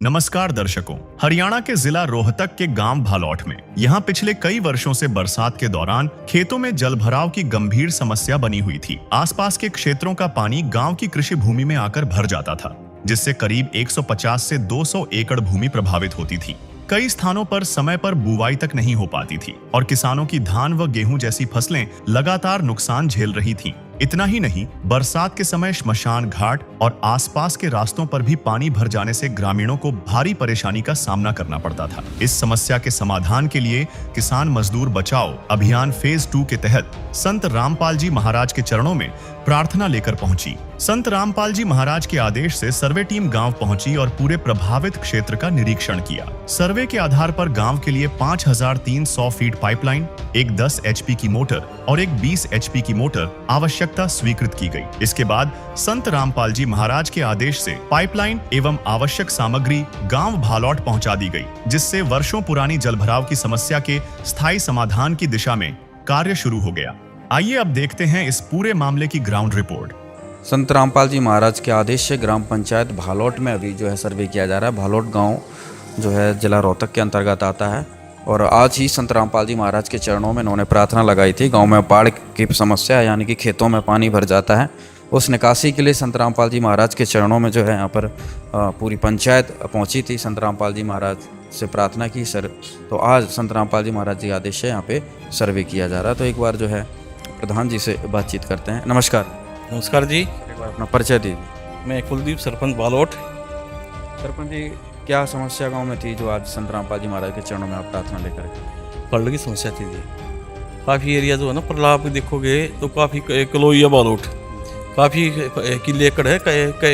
नमस्कार दर्शकों, हरियाणा के जिला रोहतक के गांव भालौठ में यहां पिछले कई वर्षों से बरसात के दौरान खेतों में जलभराव की गंभीर समस्या बनी हुई थी। आसपास के क्षेत्रों का पानी गांव की कृषि भूमि में आकर भर जाता था, जिससे करीब 150 से 200 एकड़ भूमि प्रभावित होती थी। कई स्थानों पर समय पर बुवाई तक नहीं हो पाती थी और किसानों की धान व गेहूं जैसी फसलें लगातार नुकसान झेल रही थीं। इतना ही नहीं, बरसात के समय श्मशान घाट और आसपास के रास्तों पर भी पानी भर जाने से ग्रामीणों को भारी परेशानी का सामना करना पड़ता था। इस समस्या के समाधान के लिए किसान मजदूर बचाओ अभियान फेज 2 के तहत संत रामपाल जी महाराज के चरणों में प्रार्थना लेकर पहुंची। संत रामपाल जी महाराज के आदेश से सर्वे टीम गांव पहुंची और पूरे प्रभावित क्षेत्र का निरीक्षण किया। सर्वे के आधार पर गांव के लिए 5300 फीट पाइपलाइन, एक 10 HP की मोटर और एक 20 HP की मोटर आवश्यकता स्वीकृत की गई। इसके बाद संत रामपाल जी महाराज के आदेश से पाइपलाइन एवं आवश्यक सामग्री गांव भालौठ पहुंचा दी गई, जिससे वर्षों पुरानी जलभराव की समस्या के स्थायी समाधान की दिशा में कार्य शुरू हो गया। आइए अब देखते हैं इस पूरे मामले की ग्राउंड रिपोर्ट। संत रामपाल जी महाराज के आदेश से ग्राम पंचायत भालौठ में अभी जो है सर्वे किया जा रहा है। भालौठ गांव जो है जिला रोहतक के अंतर्गत आता है और आज ही संत रामपाल जी महाराज के चरणों में उन्होंने प्रार्थना लगाई थी। गांव में बाढ़ की समस्या है, यानी कि खेतों में पानी भर जाता है, उस निकासी के लिए संत रामपाल जी महाराज के चरणों में जो है यहाँ पर पूरी पंचायत पहुँची थी। संत रामपाल जी महाराज से प्रार्थना की सर, तो आज संत रामपाल जी महाराज जी के आदेश से यहाँ पे सर्वे किया जा रहा है। तो एक बार जो है प्रधान जी से बातचीत करते हैं। नमस्कार। नमस्कार जी, एक बार अपना परिचय दीजिए। मैं कुलदीप, सरपंच भालौठ। सरपंच जी, क्या समस्या गांव में थी जो आज संत रामपाल जी महाराज के चरणों में आप प्रार्थना लेकर आए? फ्लड की समस्या थी जी। काफ़ी एरिया जो है ना प्रलाप देखोगे तो काफ़ी कलोईया भालौठ काफ़ी किले एकड़ है।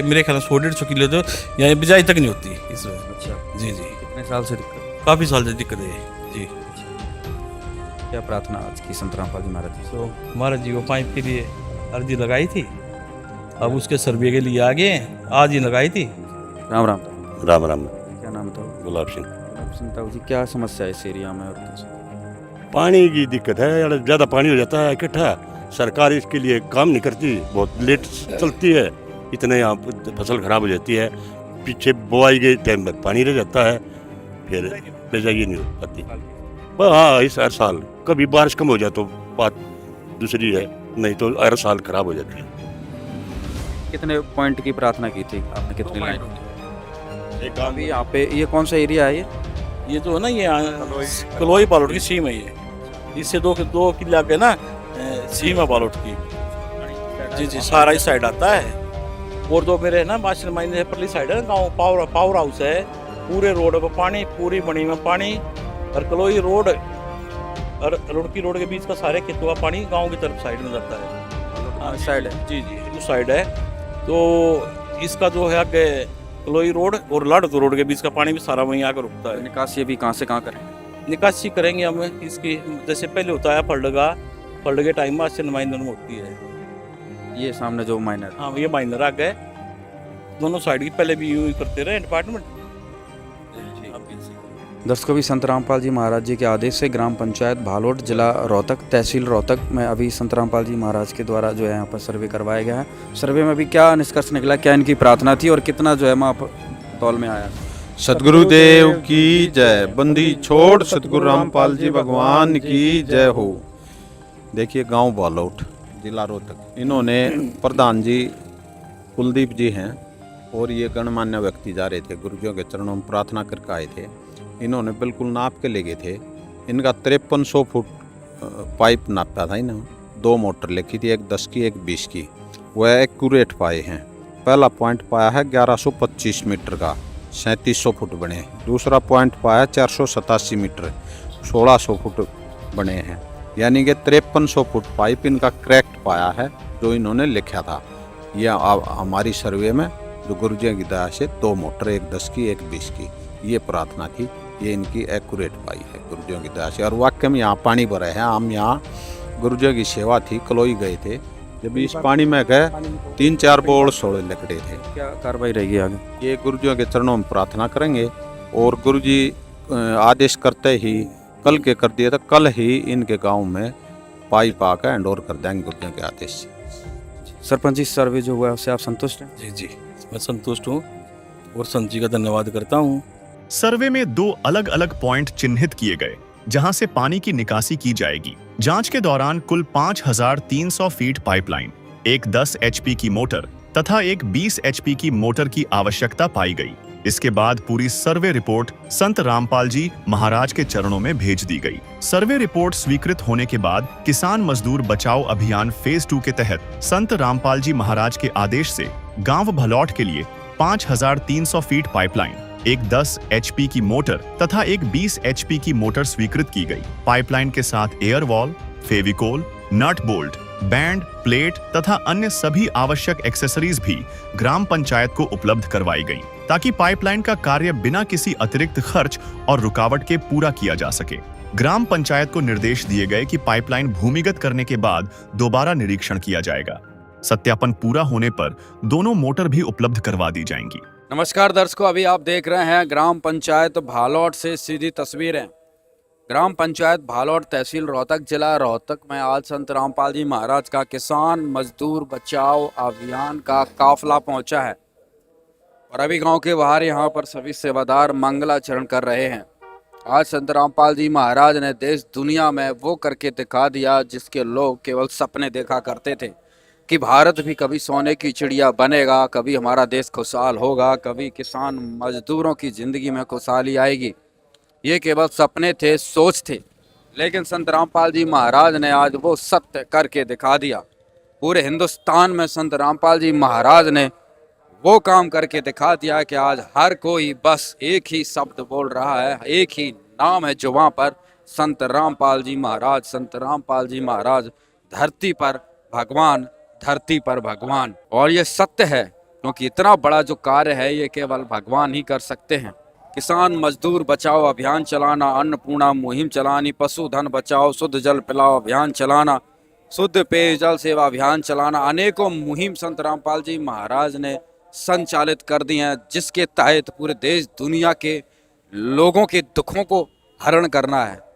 मेरे ख्याल में 150 किले तो यहाँ बिजाई तक नहीं होती इस वजह। अच्छा जी जी, कितने साल से दिक्कत? काफ़ी साल से दिक्कत है जी। क्या प्रार्थना आज की संत रामपाल जी महाराज जी? तो महाराज जी को पाइप के लिए अर्जी लगाई थी, अब उसके सर्वे के लिए आ गए हैं, आज ही लगाई थी। राम राम। राम राम। क्या नाम था? गुलाब सिंह। सुनता जी, क्या समस्या है इस एरिया में? और पानी की दिक्कत है, ज़्यादा पानी हो जाता है इकट्ठा। सरकार इसके लिए काम नहीं करती, बहुत लेट चलती है, इतने यहाँ फसल खराब हो जाती है। पीछे बुआई के टाइम में पानी रह जाता है, फिर बिजाई नहीं हो पाती। पर हाँ, इस हर साल कभी बारिश कम हो जाए तो बात दूसरी है, नहीं तो हर साल खराब हो जाती है। कितने पॉइंट की प्रार्थना की थी आपने? कितनी लाइन? एक काम अभी यहाँ पे ये कौन सा एरिया है? ये जो है ना, ये कलोई भालौठ की सीम है। ये इससे दो किले आगे ना सीम है भालौठ की। जी जी, सारा इस साइड आता है। और दो मेरे ना मास्टर माइंड है परली साइड है, गाँव पावर हाउस है। पूरे रोड पर पानी, पूरी बनी में पानी, और कलोई रोड और रुड़की रोड के बीच का सारे खेतों का पानी गांव की तरफ साइड में जाता है। साइड है? जी जी, उस साइड है। तो इसका जो है आगे कलोई रोड और लाड़क रोड के बीच का पानी भी सारा वहीं आकर रुकता है। निकासी अभी कहाँ से कहाँ करें? निकासी करेंगे हम इसकी, जैसे पहले होता है फल्ड के टाइम में से नुमाइंदर में होती है। ये सामने जो माइनर? हाँ, ये माइनर आ गए दोनों साइड की, पहले भी यूं ही करते रहे डिपार्टमेंट। दर्शकों, भी संत रामपाल जी महाराज जी के आदेश से ग्राम पंचायत भालौठ जिला रोहतक तहसील रोहतक में अभी संत रामपाल जी महाराज के द्वारा जो है यहाँ पर सर्वे करवाया गया है। सर्वे में अभी क्या निष्कर्ष निकला, क्या इनकी प्रार्थना थी और कितना जो है माप तौल में आया? सतगुरुदेव की जय। बंदी छोड़ सतगुरु रामपाल जी भगवान की जय हो। देखिए, गांव भालौठ जिला रोहतक, इन्होंने प्रधान जी कुलदीप जी हैं और ये गणमान्य व्यक्ति जा रहे थे, गुरुजियों के चरणों में प्रार्थना करके आए थे। इन्होंने बिल्कुल नाप के ले गए थे। इनका 5300 फुट पाइप नापा था इन्होंने। 2 मोटर लिखी थी, एक 10 की एक 20 की। वह एक्यूरेट पाए हैं। पहला पॉइंट पाया है 1125 मीटर का, 3700 फुट बने। दूसरा पॉइंट पाया 487 मीटर, 1600 फुट बने हैं। यानी कि 5300 फुट पाइप इनका करेक्ट पाया है जो इन्होंने लिखा था। यह हमारी सर्वे में जो गुरुजी की दया से 2 मोटर, एक 10 की एक 20 की, ये प्रार्थना थी। ये इनकी एक्यूरेट पाई है गुरुजियों की दया से। और वाकई में यहाँ पानी भरा है। हम यहाँ गुरुजियों की सेवा थी, कलोई गए थे, जब इस पानी में गए 3-4 बोल सोड़े लकड़े थे। क्या कार्रवाई रहेगी आगे? ये गुरुजियों के चरणों में प्रार्थना करेंगे और गुरुजी आदेश करते ही कल के कर दिए तो कल ही इनके गांव में पाइप आकर हैंड ओवर कर देंगे गुरुजियों के आदेश से। सरपंच जी, सर्वे जो हुआ है उससे आप संतुष्ट हैं? जी जी, मैं संतुष्ट हूँ। और संत जी का धन्यवाद करता हूँ। सर्वे में 2 अलग-अलग पॉइंट चिन्हित किए गए जहां से पानी की निकासी की जाएगी। जांच के दौरान कुल 5300 फीट पाइपलाइन, एक 10 एचपी की मोटर तथा एक 20 एचपी की मोटर की आवश्यकता पाई गई। इसके बाद पूरी सर्वे रिपोर्ट संत रामपाल जी महाराज के चरणों में भेज दी गई। सर्वे रिपोर्ट स्वीकृत होने के बाद किसान मजदूर बचाओ अभियान फेज 2 के तहत संत रामपाल जी महाराज के आदेश से गांव भलौठ के लिए 5300 फीट पाइपलाइन, एक 10 एचपी की मोटर तथा एक 20 एचपी की मोटर स्वीकृत की गई। पाइपलाइन के साथ air valve, Fevicol, nut bolt, band, plate तथा अन्य सभी आवश्यक एक्सेसरीज भी ग्राम पंचायत को उपलब्ध करवाई गई ताकि पाइपलाइन का कार्य बिना किसी अतिरिक्त खर्च और रुकावट के पूरा किया जा सके। ग्राम पंचायत को निर्देश दिए गए कि पाइपलाइन भूमिगत करने के बाद दोबारा निरीक्षण किया जाएगा। सत्यापन पूरा होने पर दोनों मोटर भी उपलब्ध करवा दी जाएंगी। नमस्कार दर्शकों, अभी आप देख रहे हैं ग्राम पंचायत भालौठ से सीधी तस्वीरें। ग्राम पंचायत भालौठ, तहसील रोहतक, जिला रोहतक में आज संत रामपाल जी महाराज का किसान मजदूर बचाओ अभियान का काफिला पहुंचा है और अभी गांव के बाहर यहां पर सभी सेवादार मंगलाचरण कर रहे हैं। आज संत रामपाल जी महाराज ने देश दुनिया में वो करके दिखा दिया जिसके लोग केवल सपने देखा करते थे कि भारत भी कभी सोने की चिड़िया बनेगा, कभी हमारा देश खुशहाल होगा, कभी किसान मजदूरों की ज़िंदगी में खुशहाली आएगी। ये केवल सपने थे, सोच थे, लेकिन संत रामपाल जी महाराज ने आज वो सत्य करके दिखा दिया। पूरे हिंदुस्तान में संत रामपाल जी महाराज ने वो काम करके दिखा दिया कि आज हर कोई बस एक ही शब्द बोल रहा है, एक ही नाम है जुबां पर, संत रामपाल जी महाराज। संत रामपाल जी महाराज धरती पर भगवान, धरती पर भगवान। और ये सत्य है क्योंकि इतना बड़ा जो कार्य है ये केवल भगवान ही कर सकते हैं। किसान मजदूर बचाओ अभियान चलाना, अन्नपूर्णा मुहिम चलानी, पशुधन बचाओ, शुद्ध जल पिलाओ अभियान चलाना, शुद्ध पेयजल सेवा अभियान चलाना, अनेकों मुहिम संत रामपाल जी महाराज ने संचालित कर दी हैं, जिसके तहत पूरे देश दुनिया के लोगों के दुखों को हरण करना है।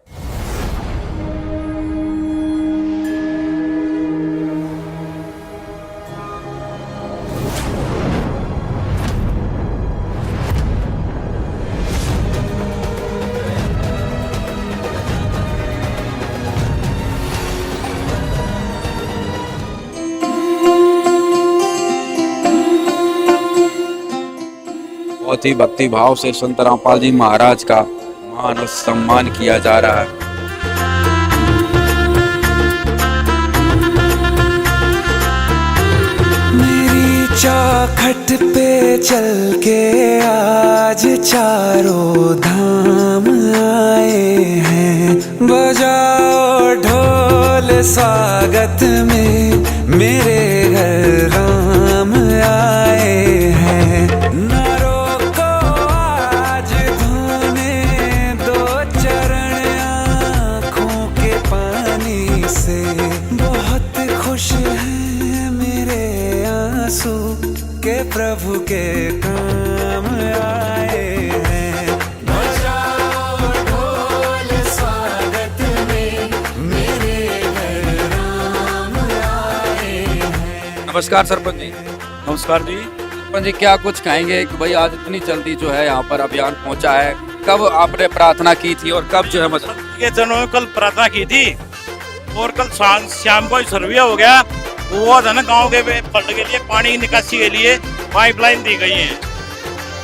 बहुत ही भक्ति भाव से संत रामपाल जी महाराज का मान और सम्मान किया जा रहा है। मेरी चौखट पे चल के आज चारों धाम आए हैं, बजाओ ढोल स्वागत में मेरे घर राम आए हैं। के प्रभु के काम आए हैं, बजाओ ढोल स्वागत में मेरे घर राम आए हैं। नमस्कार सरपंच जी। नमस्कार जी। सरपंच जी, क्या कुछ कहेंगे कि भाई आज इतनी जल्दी जो है यहाँ पर अभियान पहुँचा है, कब आपने प्रार्थना की थी और कब जो है मतलब ये जनों ने कल प्रार्थना की थी और कल शाम को सर्वे हो गया। वो था ना गाँव के फंड के लिए, पानी की निकासी के लिए पाइपलाइन दी गई है।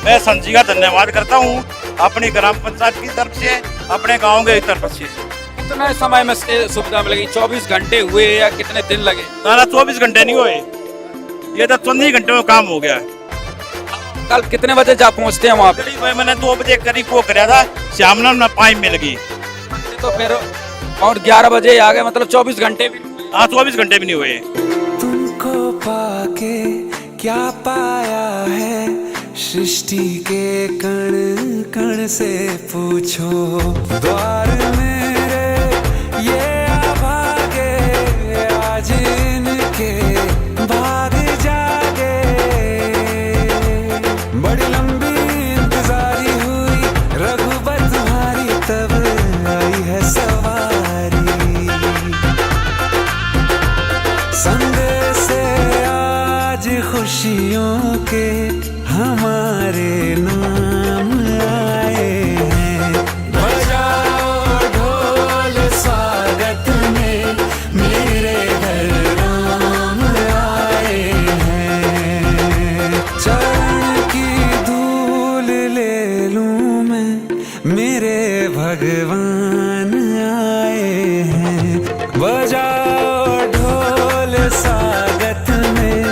मैं संत जी का धन्यवाद करता हूँ अपनी ग्राम पंचायत की तरफ से, अपने गांव के तरफ से। कितना समय में सुविधा मिलेगी? 24 घंटे हुए या कितने दिन लगे? ना 24 घंटे नहीं हुए, ये तो 15 घंटे में काम हो गया। कल कितने बजे जा पहुँचते हैं वहाँ पे? मैंने 2 बजे करीब वो कराया था, शाम में पाइप मिल गई तो फिर और 11 बजे आ गए, मतलब 24 घंटे भी? हाँ, 24 घंटे भी नहीं हुए। तुमको पाके क्या पाया है, सृष्टि के कण कण से पूछो। द्वार मेरे ये अभागे, आज इनके भाग जागे। बड़ी लंबी इंतजारी हुई रघुबर तुम्हारी, तब आई है सवारी। संदेश से आज खुशियों के हमारे मेरे भगवान आए हैं। बजाओ ढोल स्वागत में,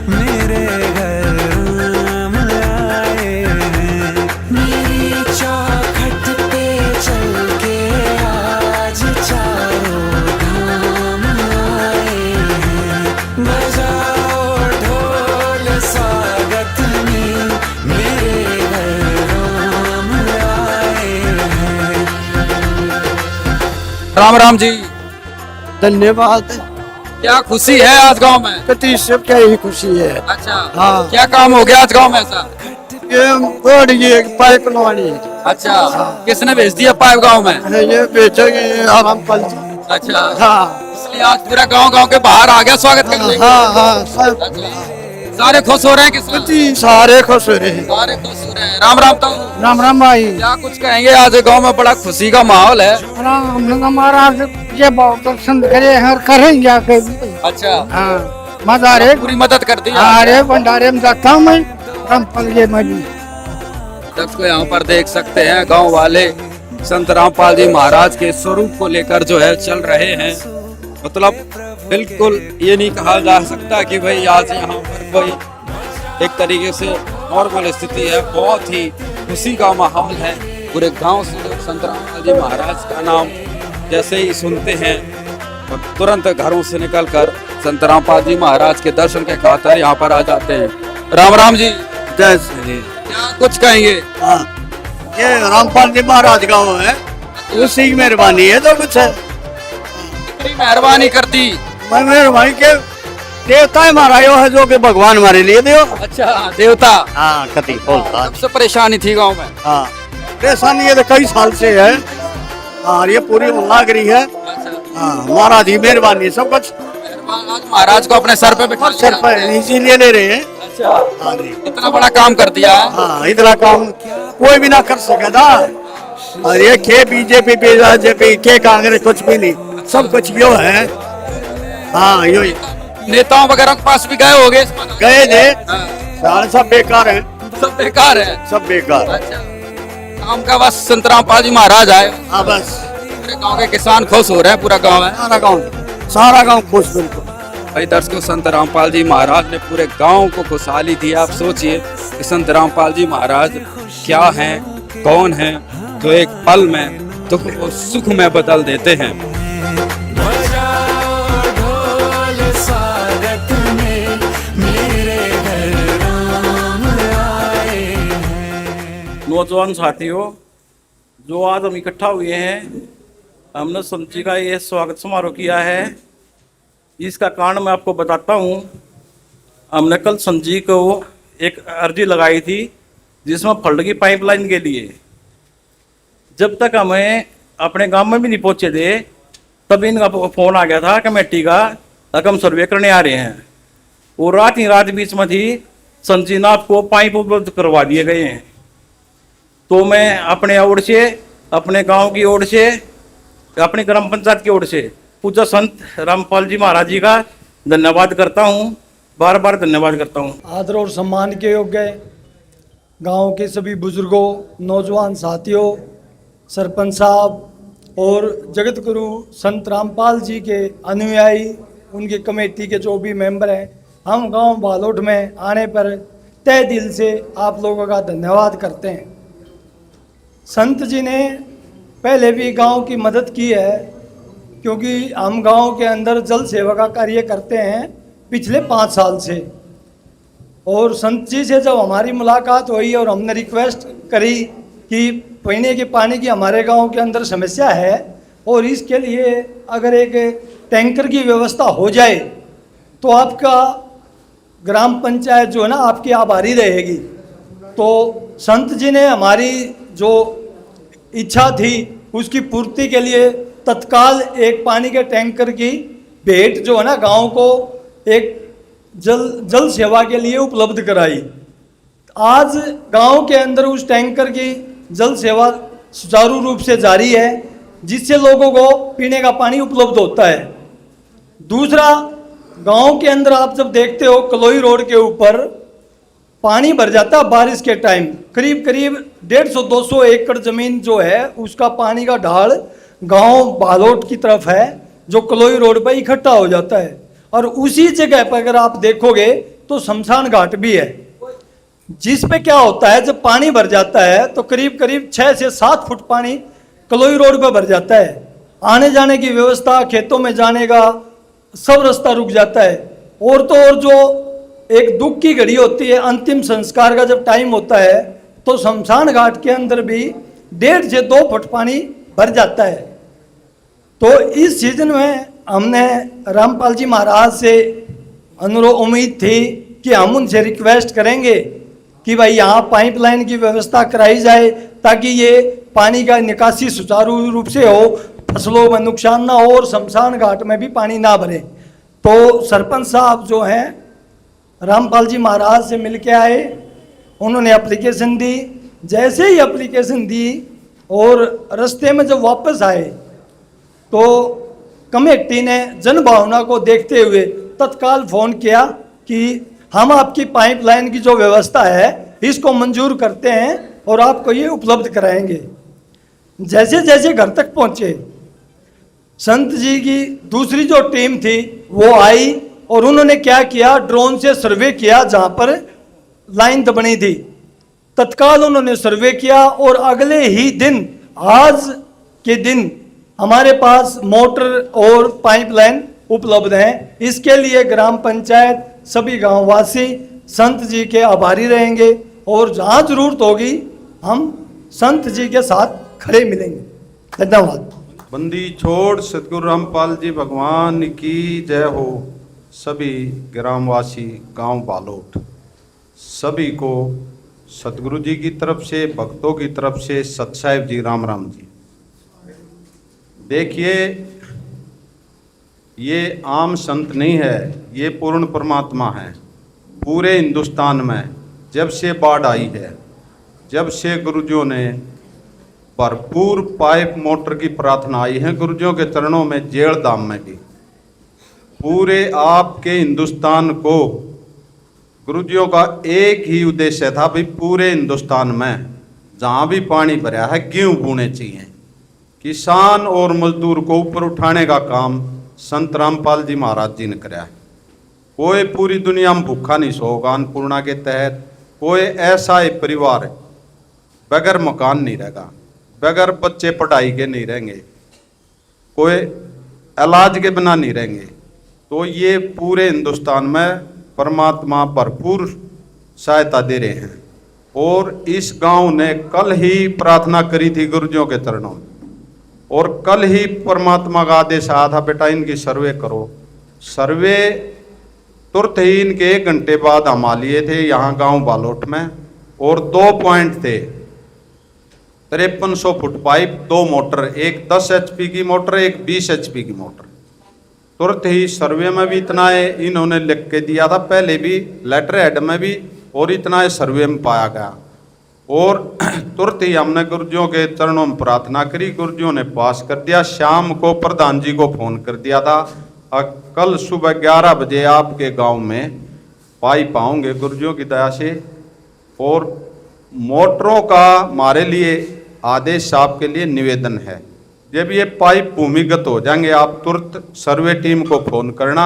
मेरे घर राम आए हैं। मेरी चौखट पे चल के आज चारों धाम आए हैं। बजाओ ढोल स्वागत में, मेरे घर राम आए हैं। राम राम जी, धन्यवाद। क्या खुशी है आज गांव में? कति सब क्या ही खुशी है। अच्छा, हाँ। क्या काम हो गया आज गांव में ऐसा? ये रोड की एक पाइप लवानी है। अच्छा, किसने भेज दिया पाइप गांव में? ये बेचेंगे आराम पाल जी। अच्छा, हाँ इसलिए आज पूरा गांव के बाहर आ गया स्वागत करने के लिए। हाँ हाँ सब अच्छा, सारे खुश हो रहे हैं किसान? कति सारे खुश हो रहे हैं। सारे खुश हो रहे हैं। राम राम। तो राम राम भाई। क्या कुछ कहेंगे? आज गांव में बड़ा खुशी का माहौल है। राम हमारा ये बहुत पसंद करे हैं और करेंगे आके। अच्छा, हाँ मदारे पूरी मदद कर दी। अरे भंडारे में जाता हूँ मैं रामपाल ये मजी। को यहाँ पर देख सकते हैं गांव वाले संत रामपाल जी महाराज के स्वरूप को लेकर जो है चल रहे हैं। मतलब बिल्कुल ये नहीं कहा जा सकता कि भाई आज यहाँ पर कोई एक तरीके से नॉर्मल स्थिति है। बहुत ही खुशी का माहौल है। पूरे गांव से लोग संत रामपाल जी महाराज का नाम जैसे ही सुनते हैं तो तुरंत घरों से निकलकर संत रामपाल जी महाराज के दर्शन के खातिर यहाँ पर आ जाते हैं। राम राम जी। जय श्री। क्या कुछ कहेंगे? हाँ ये रामपाल जी महाराज गाँव है, उसी की मेहरबानी है। तो कुछ है इतनी मेहरबानी कर दी। मैं मेहरबानी के देवता हमारा यो है जो कि भगवान हमारे लिए दो। अच्छा, देवता। हाँ कति बोलता। सबसे परेशानी थी गांव में। हाँ परेशानी ये तो कई साल से है। हाँ ये पूरी लाग रही है। हाँ महाराज की मेहरबानी सब कुछ। आज महाराज को अपने सर पे बिठा सर पर इसीलिए ले रहे हैं। अच्छा, हाँ जी इतना बड़ा काम कर दिया है। हाँ इतना काम कोई भी ना कर सके था। और ये के बीजेपी बीजेपी के कांग्रेस कुछ भी नहीं, सब कुछ यो है। हाँ यो ही नेताओं वगैरह के पास भी गए होगे? गए थे हाँ। सारे सब बेकार हैं। सब बेकार है। सब बेकार। अच्छा, काम का बस संत रामपाल जी महाराज आए। हाँ बस पूरे गांव के किसान खुश हो रहे हैं। पूरा गांव है, सारा गांव खुश बिल्कुल। भाई दर्शकों, संत रामपाल जी महाराज ने पूरे गांव को खुशहाली दी। आप सोचिए कि संत रामपाल जी महाराज क्या हैं, कौन हैं, जो एक पल में दुख को सुख में बदल देते हैं। बजाओ ढोल स्वागत में, मेरे घर राम आए हैं। नौजवान साथियों, जो आज हम इकट्ठा हुए हैं, हमने संत जी का ये स्वागत समारोह किया है। इसका कारण मैं आपको बताता हूँ। हमने कल संत जी को एक अर्जी लगाई थी जिसमें फ्लड की पाइपलाइन के लिए। जब तक हमें अपने गांव में भी नहीं पहुंचे थे, तब इनका फोन आ गया था कमेटी का, हम सर्वे करने आ रहे हैं। और रात ही रात बीच में थी, संत जी ने आपको पाइप उपलब्ध करवा दिए गए हैं। तो मैं अपने ओर से, अपने गांव की ओर से, अपनी ग्राम पंचायत की ओर से पूजा संत रामपाल जी महाराज जी का धन्यवाद करता हूँ। बार बार धन्यवाद करता हूँ। आदर और सम्मान के योग्य गांव के सभी बुजुर्गों, नौजवान साथियों, सरपंच साहब और जगत गुरु संत रामपाल जी के अनुयायी, उनके कमेटी के जो भी मेंबर हैं, हम गांव भालोट में आने पर तहे दिल से आप लोगों का धन्यवाद करते हैं। संत जी ने पहले भी गांव की मदद की है, क्योंकि हम गांव के अंदर जल सेवा का कार्य करते हैं पिछले 5 साल से। और संत जी से जब हमारी मुलाकात हुई और हमने रिक्वेस्ट करी कि पीने के पानी की हमारे गांव के अंदर समस्या है और इसके लिए अगर एक टैंकर की व्यवस्था हो जाए तो आपका ग्राम पंचायत जो है ना आपकी आभारी रहेगी। तो संत जी ने हमारी जो इच्छा थी उसकी पूर्ति के लिए तत्काल एक पानी के टैंकर की भेंट जो है ना गांव को एक जल सेवा के लिए उपलब्ध कराई। आज गांव के अंदर उस टैंकर की जल सेवा सुचारू रूप से जारी है, जिससे लोगों को पीने का पानी उपलब्ध होता है। दूसरा, गांव के अंदर आप जब देखते हो कलोई रोड के ऊपर पानी भर जाता है बारिश के टाइम, करीब करीब 150-200 एकड़ जमीन जो है उसका पानी का ढाल गांव बालोट की तरफ है, जो कलोई रोड पर इकट्ठा हो जाता है। और उसी जगह पर अगर आप देखोगे तो शमशान घाट भी है, जिस पे क्या होता है जब पानी भर जाता है तो करीब करीब 6 से 7 फुट पानी कलोई रोड पर भर जाता है। आने जाने की व्यवस्था, खेतों में जाने का सब रास्ता रुक जाता है। और तो और जो एक दुख की घड़ी होती है, अंतिम संस्कार का जब टाइम होता है तो शमशान घाट के अंदर भी 1.5 से 2 फुट पानी भर जाता है। तो इस सीजन में हमने रामपाल जी महाराज से उम्मीद थी कि हम उनसे रिक्वेस्ट करेंगे कि भाई यहाँ पाइपलाइन की व्यवस्था कराई जाए ताकि ये पानी का निकासी सुचारू रूप से हो, फसलों में नुकसान ना हो और शमशान घाट में भी पानी ना भरे। तो सरपंच साहब जो हैं रामपाल जी महाराज से मिल के आए, उन्होंने एप्लीकेशन दी। जैसे ही एप्लीकेशन दी और रास्ते में जब वापस आए तो कमेटी ने जनभावना को देखते हुए तत्काल फोन किया कि हम आपकी पाइपलाइन की जो व्यवस्था है इसको मंजूर करते हैं और आपको ये उपलब्ध कराएंगे। जैसे जैसे घर तक पहुंचे, संत जी की दूसरी जो टीम थी वो आई और उन्होंने क्या किया, ड्रोन से सर्वे किया जहां पर लाइन दबनी थी। तत्काल उन्होंने सर्वे किया और अगले ही दिन, आज के दिन हमारे पास मोटर और पाइपलाइन उपलब्ध हैं। इसके लिए ग्राम पंचायत, सभी गांववासी संत जी के आभारी रहेंगे और जहां जरूरत होगी हम संत जी के साथ खड़े मिलेंगे। धन्यवाद। बंदी छोड़ सतगुरु रामपाल जी भगवान की जय हो। सभी ग्रामवासी, गांव बालोट, सभी को सतगुरु जी की तरफ से, भक्तों की तरफ से सत साहिब जी, राम राम जी। देखिए, ये आम संत नहीं है, ये पूर्ण परमात्मा है। पूरे हिंदुस्तान में जब से बाढ़ आई है, जब से गुरुजियों ने भरपूर पाइप मोटर की प्रार्थना आई है गुरुजियों के चरणों में, जेल धाम में भी, पूरे आपके हिंदुस्तान को गुरुजियों का एक ही उद्देश्य था, भाई पूरे हिंदुस्तान में जहाँ भी पानी भरा है गेहूँ बोने चाहिए। किसान और मजदूर को ऊपर उठाने का काम संत रामपाल जी महाराज जी ने कराया है। कोई पूरी दुनिया में भूखा नहीं सोगा। अन्नपूर्णा के तहत कोई ऐसा एक परिवार बगैर मकान नहीं रहेगा, बगैर बच्चे पढ़ाई के नहीं रहेंगे, कोई इलाज के बिना नहीं रहेंगे। तो ये पूरे हिंदुस्तान में परमात्मा भरपूर सहायता दे रहे हैं। और इस गांव ने कल ही प्रार्थना करी थी गुरुजियों के चरणों में, और कल ही परमात्मा का आदेश आया था, बेटा इनकी सर्वे करो। सर्वे तुरंत ही इनके 1 घंटे बाद हम आ लिए थे यहाँ गांव बालोट में, और 2 पॉइंट थे, 5300 फुट पाइप, 2 मोटर, एक 10 HP की मोटर, एक 20 HP की मोटर। तुरंत ही सर्वे में भी इतना है इन्होंने लिख के दिया था, पहले भी लेटर हेड में भी, और इतना है सर्वे में पाया गया। और तुरंत ही हमने गुरुजियों के चरणों में प्रार्थना करी, गुरुजियों ने पास कर दिया। शाम को प्रधान जी को फोन कर दिया था, कल सुबह 11 बजे आपके गांव में पाइप आएंगे गुरुजियों की दया से। और मोटरों का हमारे लिए आदेश आपके लिए निवेदन है, जब ये पाइप भूमिगत हो जाएंगे आप तुरंत सर्वे टीम को फोन करना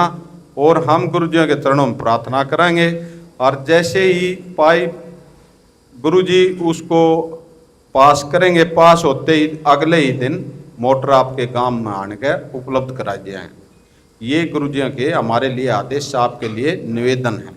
और हम गुरुजियों के चरणों में प्रार्थना कराएंगे। और जैसे ही पाइप गुरुजी उसको पास करेंगे, पास होते ही अगले ही दिन मोटर आपके गांव में आने के उपलब्ध करा दिया है। ये गुरुजियों के हमारे लिए आदेश, आपके लिए निवेदन है।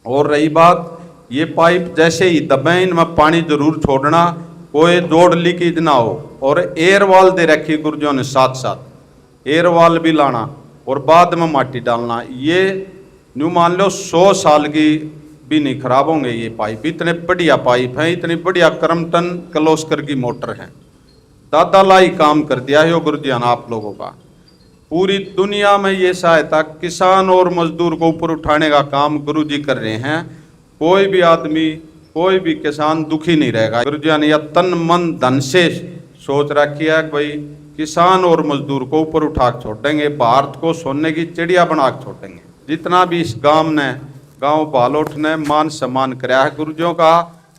और रही बात, ये पाइप जैसे ही दबे इनमें पानी जरूर छोड़ना, कोई जोड़ लीकेज ना हो। और एयर वाल दे रखी गुरुजियों ने, साथ साथ एयर वाल भी लाना और बाद में माटी डालना। ये न्यू मान लो 100 साल की भी नहीं खराब होंगे ये पाइप, इतने बढ़िया पाइप हैं, इतनी बढ़िया क्रम्पटन किर्लोस्कर की मोटर है। दादा लाई काम कर दिया है गुरुजियान आप लोगों का। पूरी दुनिया में ये सहायता किसान और मजदूर को ऊपर उठाने का काम गुरुजी कर रहे हैं। कोई भी आदमी, कोई भी किसान दुखी नहीं रहेगा। गुरुजियान या तन मन धन से सोच रखी है कि भाई किसान और मजदूर को ऊपर उठा के छोड़ देंगे, भारत को सोने की चिड़िया बना के छोड़ देंगे। जितना भी इस गांव ने गांव बालोट ने मान सम्मान कराया है गुरुजियों का।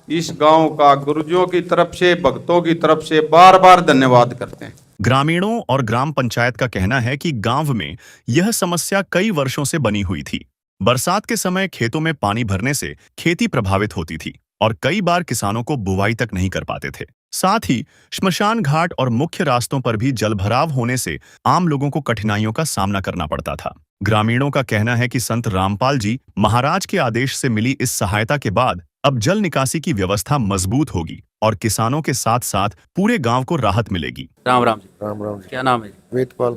इस गांव का गुरुजियों की तरफ से, भक्तों की तरफ से बार बार धन्यवाद करते हैं। ग्रामीणों और ग्राम पंचायत का कहना है कि गांव में यह समस्या कई वर्षों से बनी हुई थी। बरसात के समय खेतों में पानी भरने से खेती प्रभावित होती थी और कई बार किसानों को बुवाई तक नहीं कर पाते थे। साथ ही श्मशान घाट और मुख्य रास्तों पर भी जलभराव होने से आम लोगों को कठिनाइयों का सामना करना पड़ता था। ग्रामीणों का कहना है कि संत रामपाल जी महाराज के आदेश से मिली इस सहायता के बाद अब जल निकासी की व्यवस्था मजबूत होगी और किसानों के साथ साथ पूरे गांव को राहत मिलेगी। राम राम जी। राम राम जी। क्या नाम है? वेदपाल।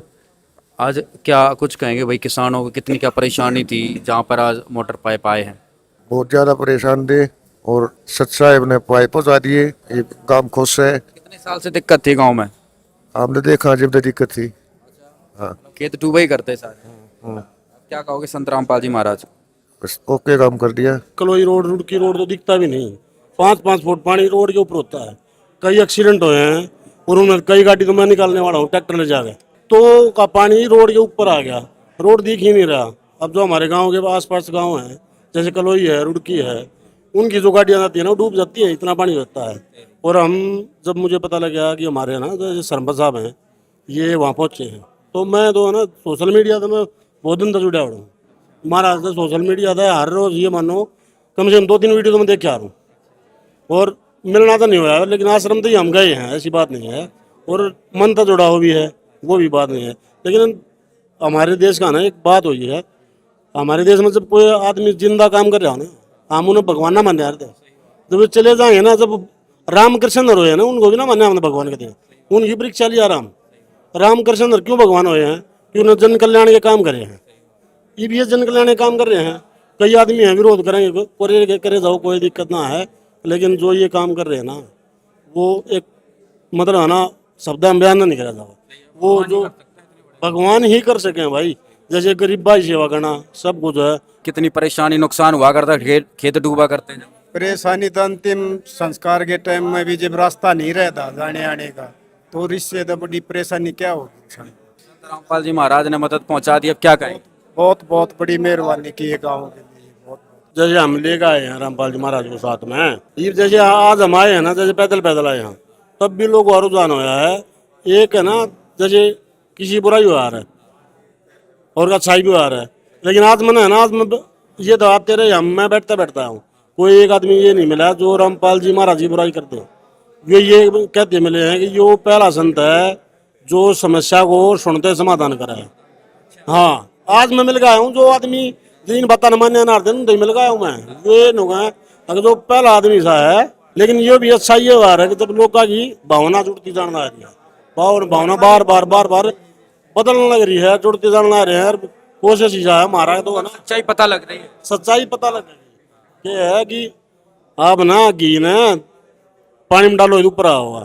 आज क्या कुछ कहेंगे भाई, किसानों को कितनी क्या परेशानी थी जहाँ पर आज मोटर पाइप आए हैं? बहुत ज्यादा परेशान थे और सच साहब ने पाइप पहुंचा दिए। ये काम खुश है। कितने साल से दिक्कत थी गांव में? हमने देखा जब तक दिक्कत थी। हाँ खेत डूबा ही करते सारे। क्या कहोगे संत रामपाल जी महाराज? बस ओके काम कर दिया। कलोई रोड, रुड़की रोड तो दिखता भी नहीं। 5-5 फुट पानी रोड के ऊपर होता है। कई एक्सीडेंट हुए हैं और उन्होंने कई गाड़ी तो मैं निकालने वाला हूँ, ट्रैक्टर ले जाकर तो का पानी रोड के ऊपर आ गया। रोड दिख ही नहीं रहा। अब जो हमारे गांव के आसपास गांव हैं, जैसे कलोई है, रुड़की है, उनकी जो गाड़ियाँ आती है ना वो डूब जाती है, इतना पानी रहता है। और हम जब मुझे पता लगा कि हमारे ना जो सरपंच साहब हैं ये वहाँ पहुँचे हैं, तो मैं तो है ना सोशल मीडिया तो मैं बहुत दिन तक जुड़ा हुआ हूँ। महाराज से सोशल मीडिया था हर रोज़, ये मानो कम से कम 2-3 वीडियो तो मैं देख के आ रहा हूँ। और मिलना तो नहीं हुआ है, लेकिन आश्रम तो ही हम गए हैं, ऐसी बात नहीं है। और मन तो जुड़ा हुआ भी है, वो भी बात नहीं है। लेकिन हमारे देश का ना एक बात हुई है, हमारे देश में जब कोई आदमी जिंदा काम कर रहा हो ना, हम उन्हें भगवान ना मानने यार। जब वे चले जाएंगे ना, जब रामकृष्ण हुए हैं ना, उनको भी ना मानने हमने भगवान कहते हैं। उनकी परीक्षा लिया रामकृष्ण क्यों भगवान हुए हैं कि उन्होंने जन कल्याण के काम करे हैं। ये भी जन कल्याण के काम कर रहे हैं। कई आदमी हैं विरोध करेंगे, करे जाओ कोई दिक्कत ना है, लेकिन जो ये काम कर रहे हैं ना वो एक मतलब है ना शब्द में बयान नहीं करा जाओ, वो जो भगवान ही कर सके भाई। जैसे गरीब भाई सेवा करना सब कुछ है। कितनी परेशानी नुकसान हुआ करता, खेत डूबा करते जब? परेशानी तो अंतिम संस्कार के टाइम में भी जब रास्ता नहीं रहता जाने आने का, तो इससे तो बड़ी परेशानी क्या होगी। रामपाल जी महाराज ने मदद पहुंचा दी, अब क्या कहें? बहुत बहुत बड़ी मेहरबानी की है गाँव के लिए। बहुत जैसे हम ले गए हैं रामपाल जी महाराज को साथ में, ये जैसे आज हम आए हैं ना, जैसे पैदल आए हैं, तब भी लोग और रुझान होया है। एक है ना जैसे किसी बुराई हो आ रहा है और अच्छाई भी हो आ रहा है। लेकिन आज मैंने है ना, आज मैं ये दबाते रहे हम, मैं बैठता हूँ, कोई एक आदमी ये नहीं मिला जो रामपाल जी महाराज की बुराई करते हो। ये कहते मिले हैं कि यो पहला संत है जो समस्या को सुनते समाधान करा है। हाँ, आज मैं मिल गया हूँ जो आदमी जिन बात न मान्य नार्दन तो मिल गया हूँ मैं। ये नुगा अगर जो पहला आदमी सा है, लेकिन ये भी अच्छा ये हो रहा है कि जब लोग की भावना जुड़ती जाना आ रही है, भावना बार बार बदलने लग रही है, जुड़ती जाना आ रहे हैं। कोशिश ही है हमारा तो है ना, सच्चाई पता लग रही है। सच्चाई पता लग रही है। ये है कि आप ना घी ना पानी में डालो ऊपर आ होगा,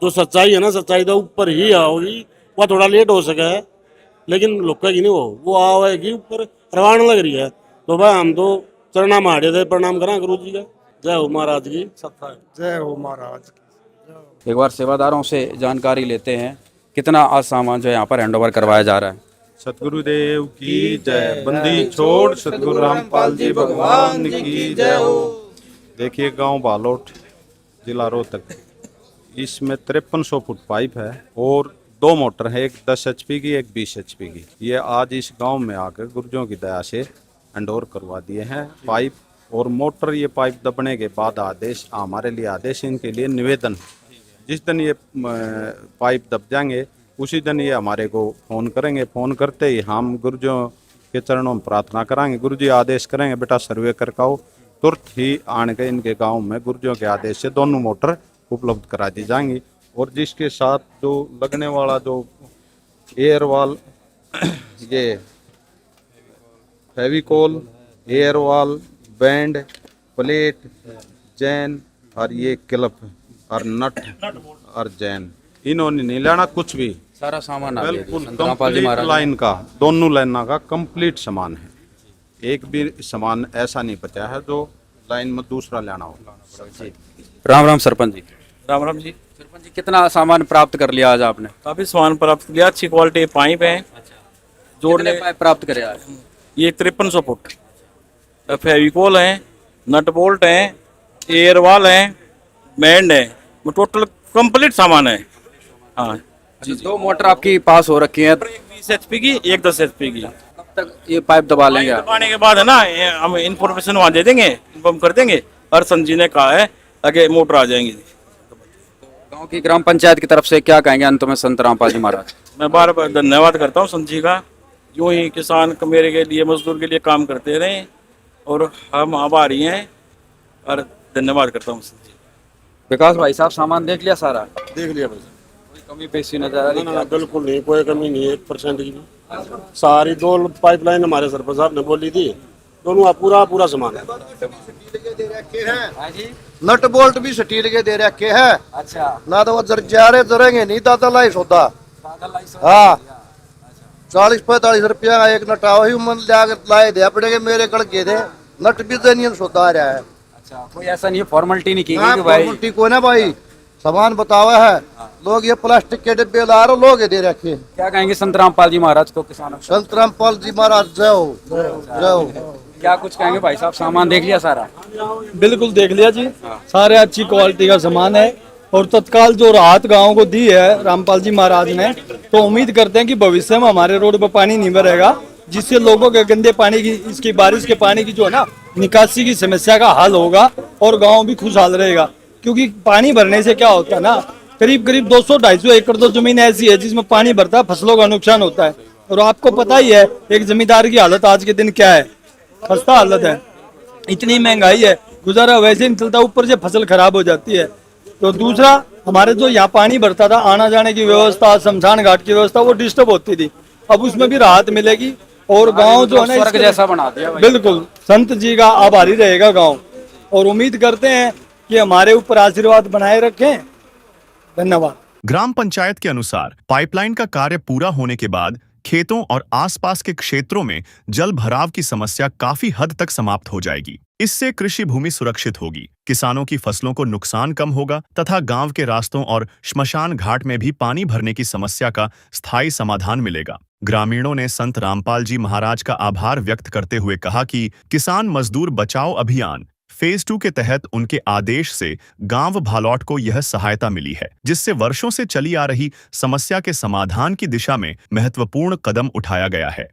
जो सच्चाई है ना सच्चाई तो ऊपर ही आओगी। वह थोड़ा लेट हो सके लेकिन लुक्का की नहीं वो आएगी ऊपर, रवान लग रही है। तो भाई हम तो चरणा मारे थे, प्रणाम करा गुरु जी का। जय हो महाराज की सत्ता। जय हो महाराज। एक बार सेवादारों से जानकारी लेते हैं, कितना आज सामान जो है यहाँ पर हैंडओवर करवाया जा रहा है। सतगुरुदेव की जय। बंदी छोड़ सतगुरु रामपाल जी भगवान की जय हो। देखिए गांव बालोट, जिला रोहतक, इसमें 5300 फुट पाइप है और 2 मोटर है, एक 10 HP की, एक 20 HP की। ये आज इस गांव में आकर गुरुजों की दया से हैंडओवर करवा दिए हैं पाइप और मोटर। ये पाइप दबने के बाद आदेश हमारे लिए, आदेश इनके लिए निवेदन, जिस दिन ये पाइप दब जाएंगे उसी दिन ये हमारे को फ़ोन करेंगे। फ़ोन करते ही हम गुरुजों के चरणों में प्रार्थना कराएंगे। गुरुजी आदेश करेंगे बेटा सर्वे करके आओ, तुरंत ही आने के इनके गांव में गुरुजों के आदेश से दोनों मोटर उपलब्ध करा दी जाएंगी। और जिसके साथ जो लगने वाला जो एयर वॉल, ये Fevicol, air wall, band, plate, chain और ये क्लिप और नट और जैन, इन्होंने नहीं लेना कुछ भी। सारा सामान आ गया बिल्कुल संत रामपाल जी महाराज। लाइन का, दोनों लाइनों का कंप्लीट सामान है। एक भी सामान ऐसा नहीं बचा है जो लाइन में दूसरा लेना होगा। राम राम सरपंच जी। राम राम जी। सरपंच जी, कितना सामान प्राप्त कर लिया आज आपने? काफी सामान प्राप्त किया, अच्छी क्वालिटी पाइप है जोड़ने। कितने पाइप प्राप्त करे आज? ये 5300 फुट फेविकोल है, नट बोल्ट है, एयर वाल है, बैंड है, वो टोटल कंप्लीट सामान है। हाँ जी। दो मोटर आपकी पास हो रखी है, एक 20 HP की, एक 10 HP की। कब तक ये पाइप दबा लेंगे आप? दबाने के बाद है ना, हम इन्फॉर्मेशन वहाँ दे देंगे, इन्फॉर्म कर देंगे। हरसन जी ने कहा है आगे मोटर आ जाएंगी। गांव की ग्राम पंचायत की तरफ से क्या कहेंगे अंत में संत रामपाल जी महाराज? मैं बार बार धन्यवाद करता हूँ संत जी का। यूं ही किसान मेरे के लिए, मजदूर के लिए काम करते रहे और हम आभारी हैं और धन्यवाद करता हूँ संत जी। विकास भाई साहब सामान देख लिया सारा? देख लिया भाई। कोई कमी पेशी नजर आ रही? ना बिल्कुल नहीं, कोई कमी नहीं है 1% की भी। सारी 2 पाइपलाइन हमारे सरपंच साहब ने बोली थी, दोनों पूरा सामान है। नट बोल्ट भी स्टील के दे रखे हैं। अच्छा, ना तो वो जरेंगे नहीं दादा लाई सौदा। हाँ 40-45 रुपया का एक नट आओ ही मन लाए दे पड़ेगा मेरे कड़ के दे नट भी देनी सौदा आ रहा है। अच्छा, कोई ऐसा नहीं है, फॉर्मेलिटी नहीं की गई हाँ, कि भाई फॉर्मेलिटी को ना भाई सामान बतावा है। लोग ये प्लास्टिक के डिब्बे ला रहे लोग दे रखे हैं। क्या कहेंगे संत रामपाल जी महाराज को किसानों को? संत रामपाल जी महाराज जय हो, जय हो। क्या कुछ कहेंगे भाई साहब? सामान देख लिया सारा? बिल्कुल देख लिया जी, सारे अच्छी क्वालिटी का सामान है और तत्काल जो राहत गांव को दी है रामपाल जी महाराज ने, तो उम्मीद करते हैं कि भविष्य में हमारे रोड पर पानी नहीं भरेगा, जिससे लोगों के गंदे पानी की, इसकी बारिश के पानी की जो है ना निकासी की समस्या का हल होगा और गांव भी खुशहाल रहेगा। क्योंकि पानी भरने से क्या होता है ना, करीब 200-250 एकड़ तो जमीन ऐसी है जिसमें पानी भरता है, फसलों का नुकसान होता है। और आपको पता ही है एक जमींदार की हालत आज के दिन क्या है, खस्ता हालत है। इतनी महंगाई है, गुजारा वैसे नहीं चलता, ऊपर से फसल खराब हो जाती है। तो दूसरा, हमारे जो यहाँ पानी भरता था, आना जाने की व्यवस्था, शमशान घाट की व्यवस्था, वो डिस्टर्ब होती थी। अब उसमें भी राहत मिलेगी और गांव जो है ना स्वर्ग जैसा बना दिया भाई। बिल्कुल संत जी का आभारी रहेगा गांव और उम्मीद करते हैं कि हमारे ऊपर आशीर्वाद बनाए रखें। धन्यवाद। ग्राम पंचायत के अनुसार पाइपलाइन का कार्य पूरा होने के बाद खेतों और आसपास के क्षेत्रों में जल भराव की समस्या काफी हद तक समाप्त हो जाएगी। इससे कृषि भूमि सुरक्षित होगी, किसानों की फसलों को नुकसान कम होगा तथा गांव के रास्तों और श्मशान घाट में भी पानी भरने की समस्या का स्थायी समाधान मिलेगा। ग्रामीणों ने संत रामपाल जी महाराज का आभार व्यक्त करते हुए कहा कि किसान मजदूर बचाओ अभियान फेज 2 के तहत उनके आदेश से गांव भालौट को यह सहायता मिली है, जिससे वर्षों से चली आ रही समस्या के समाधान की दिशा में महत्वपूर्ण कदम उठाया गया है।